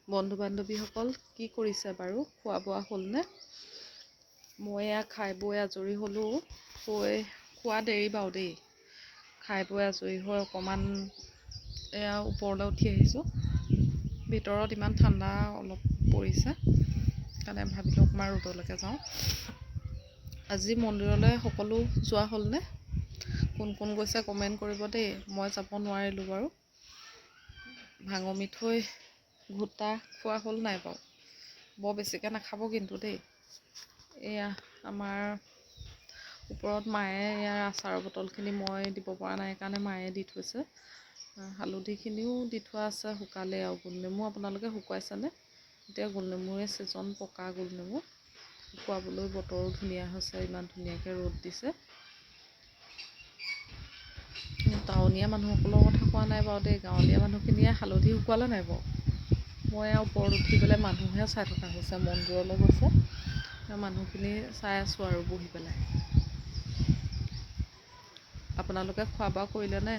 বন্ধু বান্ধৱীসকল কি কৰিছে বাৰু? খোৱা বোৱা হ'লনে? মই এয়া খাই বৈ আজৰি হ'লোঁ। খোৱা দেৰি বাৰু দেই। খাই বৈ আজৰি হৈ অকণমান এয়া ওপৰলৈ উঠি আহিছোঁ। ভিতৰত ইমান ঠাণ্ডা অলপ পৰিছে, সেইকাৰণে ভাবিলোঁ অকণমান ৰ'দলৈকে যাওঁ। আজি মন্দিৰলৈ সকলো যোৱা হ'লনে? কোন কোন গৈছে কমেণ্ট কৰিব দেই। মই যাব নোৱাৰিলোঁ বাৰু। ভাঙৰ মিঠৈ ঘোটা খোৱা হ'ল নাই বাৰু? বৰ বেছিকৈ নাখাব কিন্তু দেই। এয়া আমাৰ ওপৰত মায়ে ইয়াৰ আচাৰৰ বটলখিনি মই দিব পৰা নাই কাৰণে মায়ে দি থৈছে। হালধিখিনিও দি থোৱা আছে, শুকালে আৰু গোলনেমু আপোনালোকে শুকুৱাইছেনে? এতিয়া গোলনেমুৰে ছিজন, পকা গোলনেমু। শুকুৱাবলৈ বতৰো ধুনীয়া হৈছে, ইমান ধুনীয়াকৈ ৰ'দ দিছে। টাউনীয়া মানুহসকলৰ কথা কোৱা নাই বাৰু দেই, গাঁৱলীয়া মানুহখিনিয়ে হালধি শুকুৱালে নাই বাৰু? মই আৰু ওপৰত উঠি পেলাই মানুহহে চাই থকা হৈছে, মন্দিৰলৈ গৈছে। মানুহখিনি চাই আছোঁ আৰু বহি পেলাই। আপোনালোকে খোৱা বোৱা কৰিলেনে?